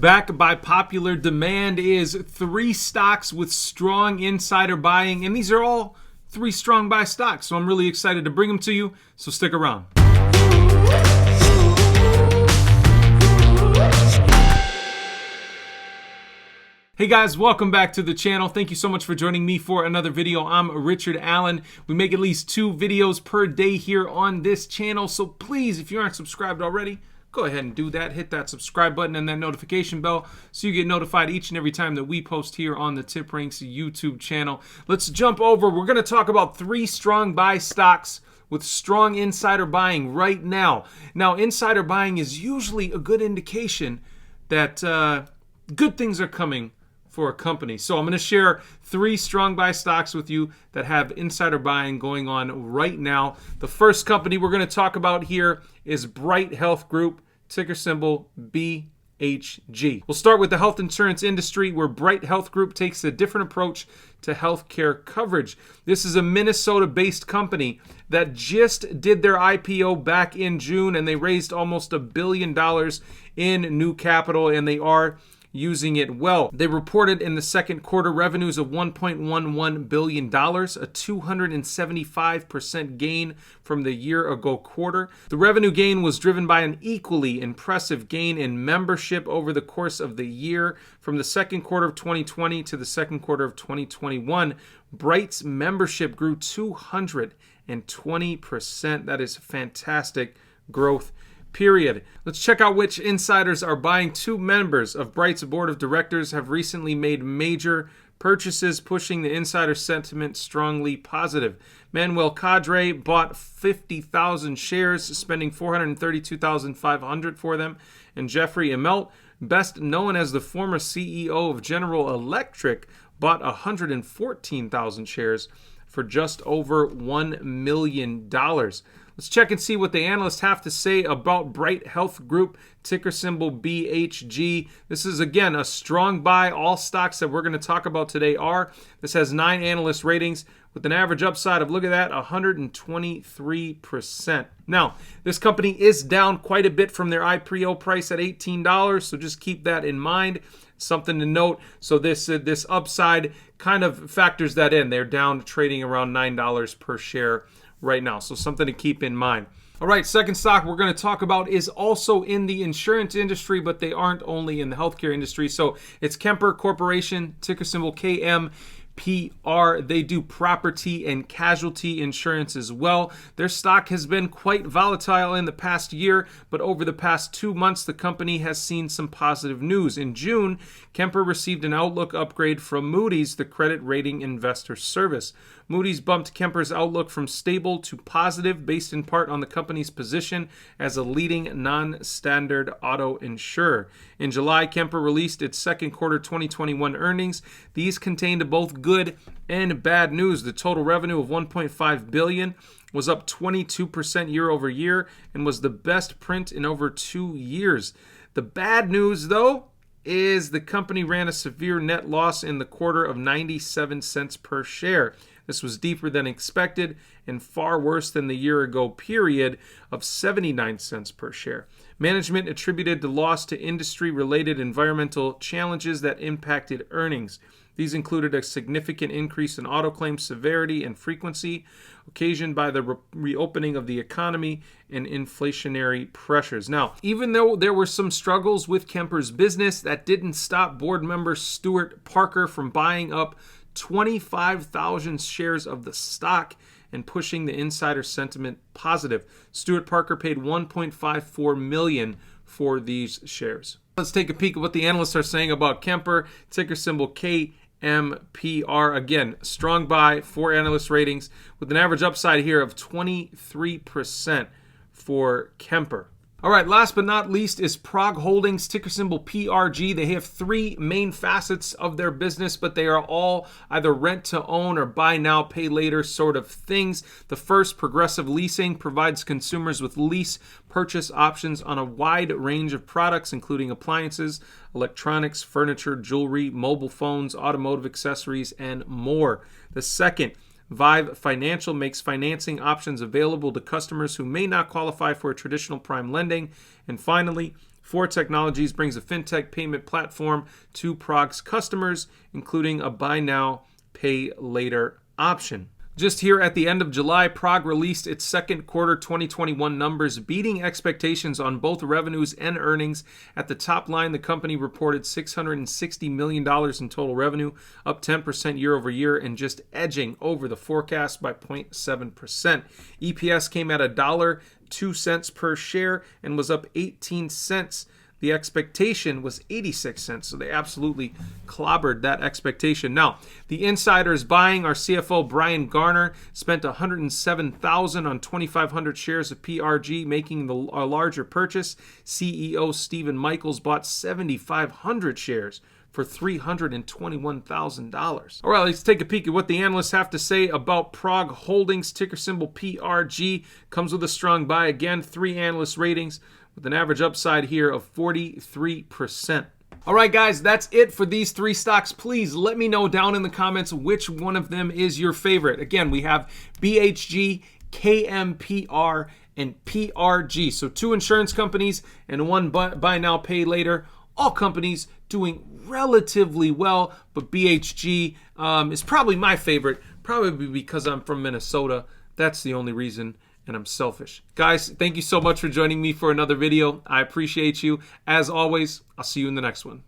Back by popular demand is 3 stocks with strong insider buying, and these are all 3 strong buy stocks, so I'm really excited to bring them to you, so stick around. Hey guys, welcome back to the channel. Thank you so much for joining me for another video. I'm Richard Allen. We make at least 2 videos per day here on this channel, so please, if you aren't subscribed already, go ahead and do that. Hit that subscribe button and that notification bell so you get notified each and every time that we post here on the TipRanks YouTube channel. Let's jump over. We're going to talk about 3 strong buy stocks with strong insider buying right now. Now, insider buying is usually a good indication that good things are coming for a company. So I'm going to share 3 strong buy stocks with you that have insider buying going on right now. The first company we're going to talk about here is Bright Health Group, ticker symbol BHG. We'll start with the health insurance industry, where Bright Health Group takes a different approach to healthcare coverage. This is a Minnesota-based company that just did their IPO back in June, and they raised almost $1 billion in new capital, and they are using it well. They reported in the second quarter revenues of $1.11 billion, a 275% gain from the year ago quarter. The revenue gain was driven by an equally impressive gain in membership over the course of the year. From the second quarter of 2020 to the second quarter of 2021, Bright's membership grew 220%. That is fantastic growth. Period. Let's check out which insiders are buying. 2 members of Bright's board of directors have recently made major purchases, pushing the insider sentiment strongly positive. Manuel Cadre bought 50,000 shares, spending $432,500 for them. And Jeffrey Immelt, best known as the former CEO of General Electric, bought 114,000 shares for just over $1 million. Let's check and see what the analysts have to say about Bright Health Group, ticker symbol BHG. This is, again, a strong buy. All stocks that we're going to talk about today are. This has 9 analyst ratings with an average upside of, look at that, 123%. Now, this company is down quite a bit from their IPO price at $18, so just keep that in mind. Something to note. So this upside kind of factors that in. They're down, trading around $9 per share right now. So something to keep in mind. All right, second stock we're going to talk about is also in the insurance industry, but they aren't only in the healthcare industry. So it's Kemper Corporation, ticker symbol KMPR. They do property and casualty insurance as well. Their stock has been quite volatile in the past year, but over the past 2 months, the company has seen some positive news. In June, Kemper received an outlook upgrade from Moody's, the credit rating investor service. Moody's bumped Kemper's outlook from stable to positive, based in part on the company's position as a leading non-standard auto insurer. In July, Kemper released its second quarter 2021 earnings. These contained both good and bad news. The total revenue of $1.5 billion was up 22% year over year and was the best print in over 2 years. The bad news, though, is the company ran a severe net loss in the quarter of 97 cents per share. This was deeper than expected and far worse than the year ago period of 79 cents per share. Management attributed the loss to industry-related environmental challenges that impacted earnings. These included a significant increase in auto claim severity and frequency, occasioned by the reopening of the economy and inflationary pressures. Now, even though there were some struggles with Kemper's business, that didn't stop board member Stuart Parker from buying up 25,000 shares of the stock and pushing the insider sentiment positive. Stuart Parker paid $1.54 million for these shares. Let's take a peek at what the analysts are saying about Kemper, ticker symbol KMPR. Again, strong buy, 4 analyst ratings with an average upside here of 23% for Kemper. All right, last but not least is PROG Holdings, ticker symbol PRG. They have 3 main facets of their business, but they are all either rent to own or buy now, pay later sort of things. The first, Progressive Leasing, provides consumers with lease purchase options on a wide range of products, including appliances, electronics, furniture, jewelry, mobile phones, automotive accessories, and more. The second, Vive Financial makes financing options available to customers who may not qualify for traditional prime lending. And finally, Four Technologies brings a fintech payment platform to PROG's customers, including a buy now, pay later option. Just here at the end of July, PROG released its second quarter 2021 numbers, beating expectations on both revenues and earnings. At the top line, the company reported $660 million in total revenue, up 10% year over year, and just edging over the forecast by 0.7%. EPS came at $1.02 per share and was up 18 cents. The expectation was 86 cents, so they absolutely clobbered that expectation. Now, the insiders buying, our CFO Brian Garner spent $107,000 on 2,500 shares of PRG, making a larger purchase. CEO Stephen Michaels bought 7,500 shares for $321,000. All right, let's take a peek at what the analysts have to say about PROG Holdings, ticker symbol PRG. Comes with a strong buy. Again, 3 analyst ratings with an average upside here of 43%. All right, guys, that's it for these 3 stocks. Please let me know down in the comments which one of them is your favorite. Again, we have BHG, KMPR, and PRG. So 2 insurance companies and 1 buy now, pay later. All companies doing relatively well, but BHG is probably my favorite, probably because I'm from Minnesota. That's the only reason, and I'm selfish. Guys, thank you so much for joining me for another video. I appreciate you. As always, I'll see you in the next one.